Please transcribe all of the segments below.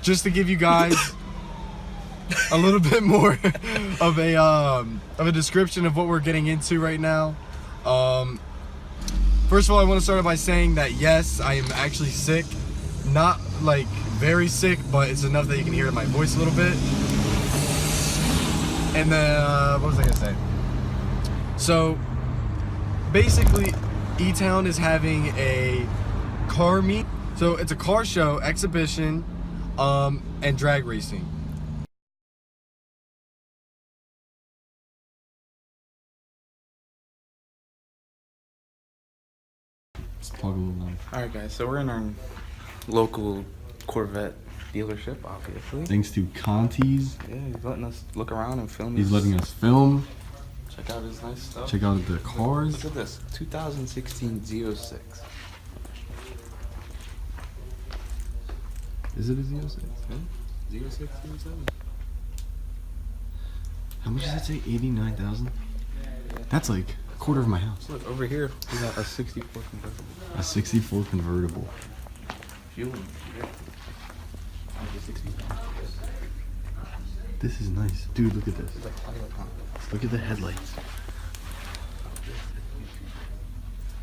just to give you guys a little bit more of a description of what we're getting into right now. First of all, I want to start by saying that yes, I am actually sick. Not like very sick, but it's enough that you can hear it in my voice a little bit. And then, what was I gonna say? So, basically, E-Town is having a car meet. So it's a car show, exhibition, and drag racing. Let's talk a little louder. Alright guys, so we're in our local Corvette dealership, obviously. Thanks to Conti's. Yeah, he's letting us look around and film. He's letting us film. Check out his nice stuff. Check out the cars. Look at this, 2016 Z06. Is it a Z06? Yeah. Z06, Z07. How much does that say? 89,000? That's like a quarter of my house. Look, over here, we got a 64 convertible. A 64 convertible. Fuel. Yeah. This is nice. Dude, look at this. It's like pilot, huh? Look at the headlights.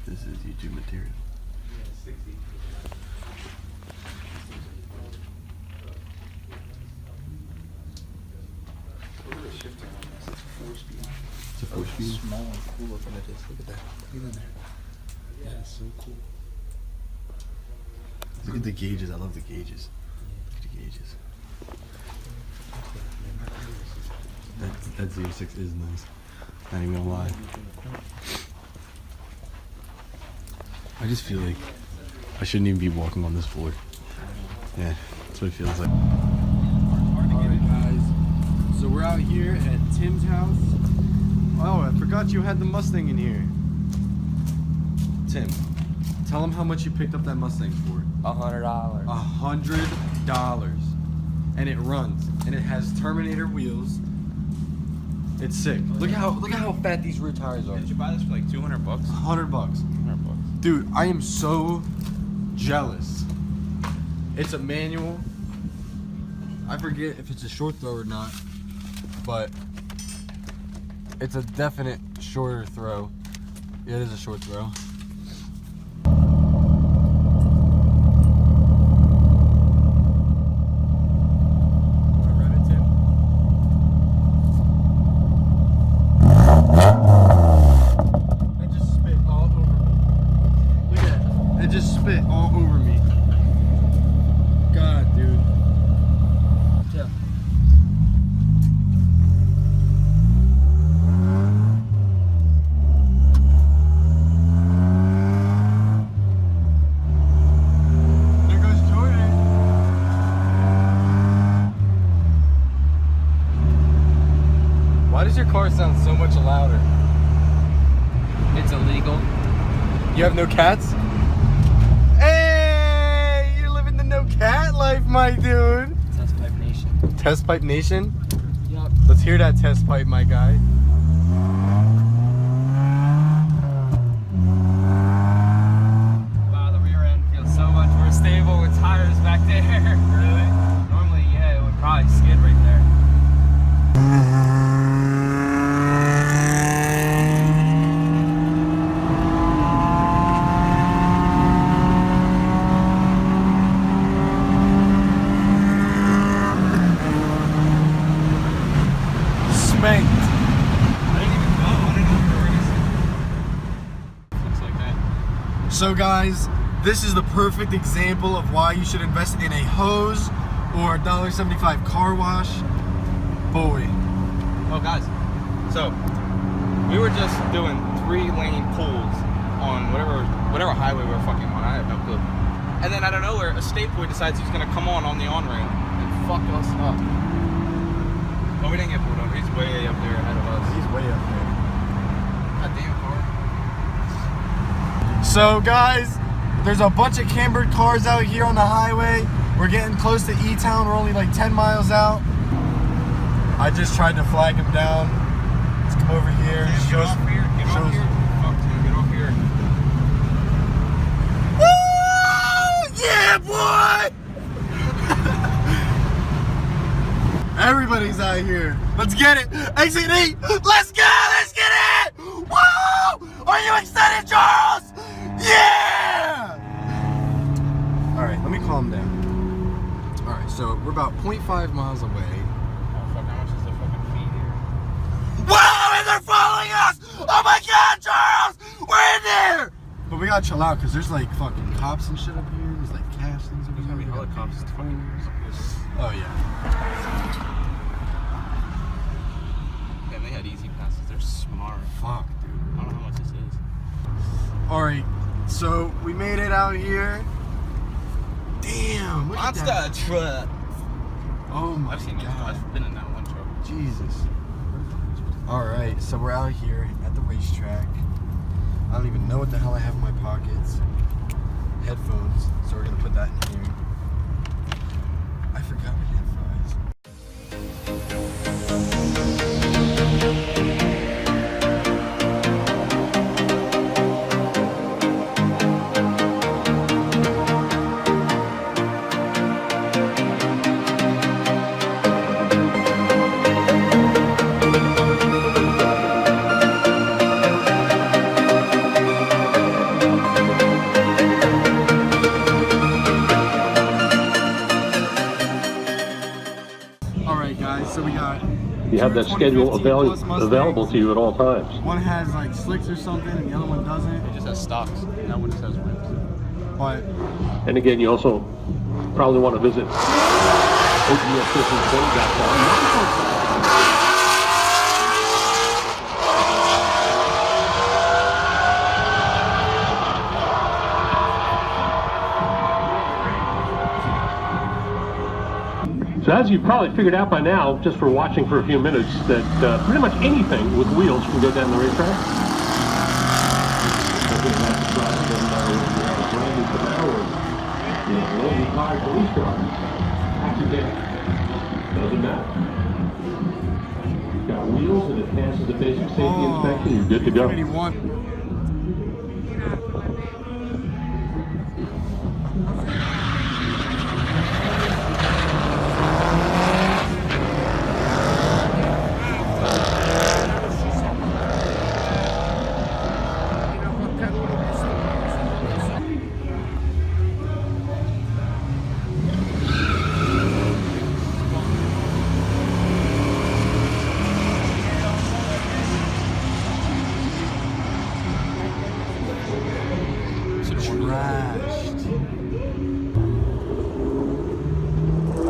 This is YouTube material. Look at the shifter on this. It's a 4-speed. It's a 4-speed? Small and cool looking it is. Look at that. Look in there. Yeah, it's so cool. Look at the gauges. I love the gauges. Look at the gauges. That Z06 is nice. Not even gonna lie. I just feel like I shouldn't even be walking on this floor. Yeah, that's what it feels like. Alright guys, so we're out here at Tim's house. Oh, I forgot you had the Mustang in here. Tim, tell him how much you picked up that Mustang for. $100. $100. And it runs. And it has Terminator wheels. It's sick. Look at how fat these rear tires are. Did you buy this for like 200 bucks? $100. 100 bucks. Dude, I am so jealous. It's a manual. I forget if it's a short throw or not, but it's a definite shorter throw. Yeah, it is a short throw. Why does your car sound so much louder? It's illegal. You have no cats? Hey, you're living the no cat life, my dude. Test Pipe Nation. Test Pipe Nation? Yup. Let's hear that test pipe, my guy. Wow, the rear end feels so much more stable with tires back there. Really? Normally, yeah, it would probably skid right there. Spanked. I didn't even know. I didn't know we were racing. Looks like that. So guys, this is the perfect example of why you should invest in a hose or a $1.75 car wash. Boy. Oh guys, so we were just doing 3-lane pulls on whatever highway we were fucking on. I have no clue. And then out of nowhere, a state boy decides he's gonna come on the on-ramp and fuck us up. But we didn't get pulled over. He's way up there ahead of us. He's way up there. Goddamn car. So guys, there's a bunch of cambered cars out here on the highway. We're getting close to E-Town. We're only like 10 miles out. I just tried to flag him down. Let's come over here. Get off here. Get off here. Fuck Tim, get off here. Woo! Yeah, boy! Everybody's out here. Let's get it. ACD. Let's go. Let's get it. Woo! Are you excited, Charles? Yeah! All right, let me calm down. All right, so we're about 0.5 miles away. Oh fuck! How much is the fucking fee here? Wow! And they're following us! Oh my God, Charles! We're in there! But we gotta chill out because there's like fucking cops and shit up here. There's like cash things over There's gonna be here. hella cops. Oh yeah. And they had easy passes. They're smart. Fuck, dude. I don't know how much this is. All right, so we made it out here. Damn, look at that. Monster truck. Oh my I've seen it. God. I've been in that one truck. Jesus. All right, so we're out here at the racetrack. I don't even know what the hell I have in my pockets. Headphones, so we're gonna put that in here. I forgot we had fries. So we got. You have that schedule available to you at all times. One has like slicks or something, and the other one doesn't. It just has stocks. Not what it says rims. But And again, you also probably want to visit OGSSystemsBuild.com. So as you've probably figured out by now, just for watching for a few minutes, that pretty much anything with wheels can go down the racetrack. Doesn't matter. You've got wheels and it passes the basic safety inspection, you're good to go.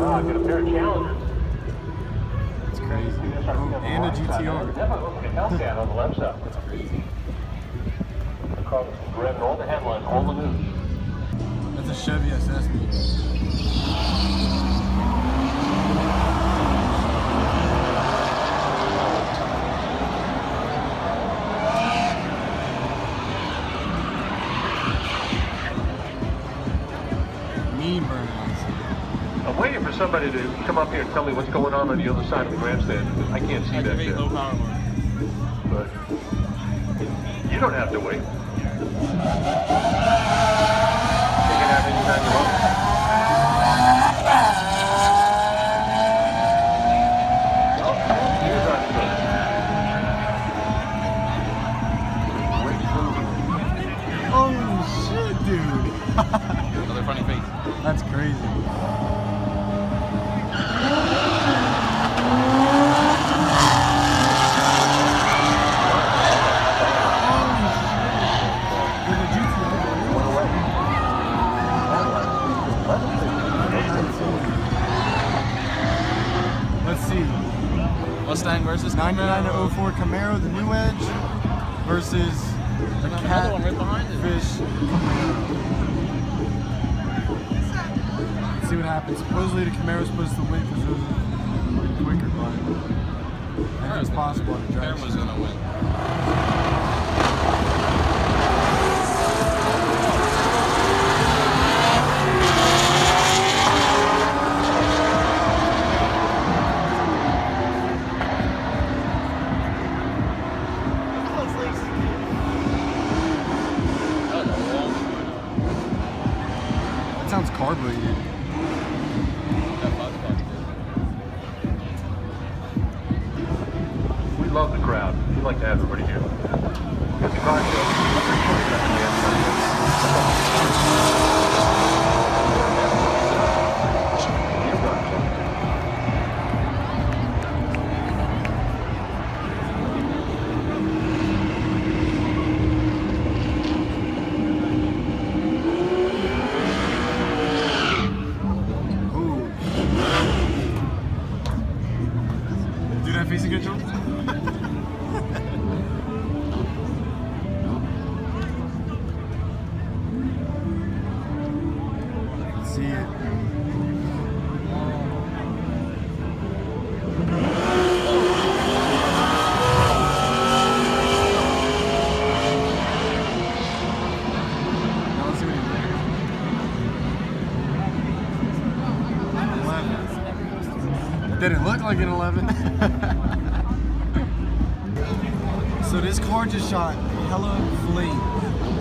I got a pair of Challengers. That's crazy. And a GTR. Look at Hellcat on the left side. That's crazy. The car was grabbing all the headlines, all the news. That's a Chevy SS. I'm waiting for somebody to come up here and tell me what's going on the other side of the grandstand. I can't see back there. Low power mode. But you don't have to wait. You can have any time you want. Here's our Oh shit, dude. Another funny face. That's crazy. Let's see. Mustang versus 9904 Camaro, the new Edge, versus the Another one right behind it. Catfish Camaro. Let's see what happens. Supposedly the Camaro's supposed to win because it was quicker, but I think it's possible on the drive. Camaro's gonna win. That sounds carbureted. facing control? See it. Didn't look like an 11. So this car just shot hella flame.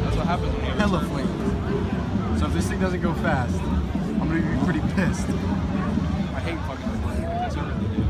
That's what happens when you have Hella flame. So if this thing doesn't go fast, I'm gonna be pretty pissed. I hate fucking flame. That's what I really do.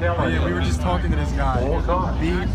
Oh yeah, we were just talking to this guy. B20?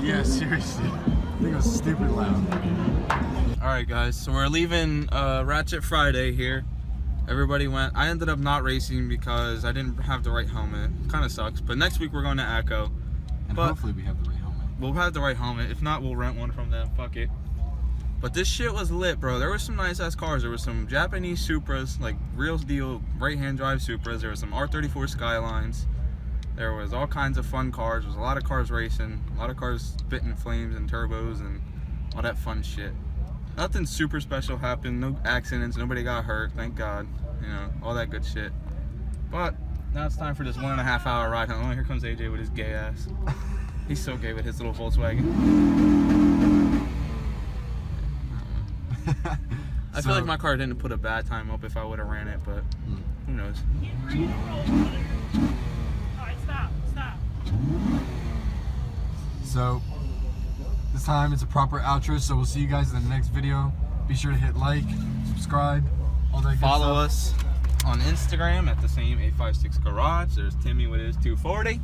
Yeah, seriously. I think it was stupid loud. Alright guys, so we're leaving Ratchet Friday here. Everybody went. I ended up not racing because I didn't have the right helmet. Kind of sucks. But next week we're going to Echo. And But hopefully we have the right helmet. we'll have the right helmet. If not, we'll rent one from them. Fuck it. But this shit was lit, bro. There were some nice ass cars. There were some Japanese Supras, like real deal right-hand drive Supras. There were some R34 Skylines. There was all kinds of fun cars. There was a lot of cars racing, a lot of cars spitting flames and turbos and all that fun shit. Nothing super special happened. No accidents. Nobody got hurt. Thank God. You know, all that good shit. But now it's time for this 1.5 hour ride home. Oh, here comes AJ with his gay ass. He's so gay with his little Volkswagen. I feel like my car didn't put a bad time up if I would have ran it, but who knows. Alright, stop. So this time it's a proper outro, so we'll see you guys in the next video. Be sure to hit like, subscribe, all that good Follow stuff. us on Instagram at the same 856 Garage. There's Timmy with his 240.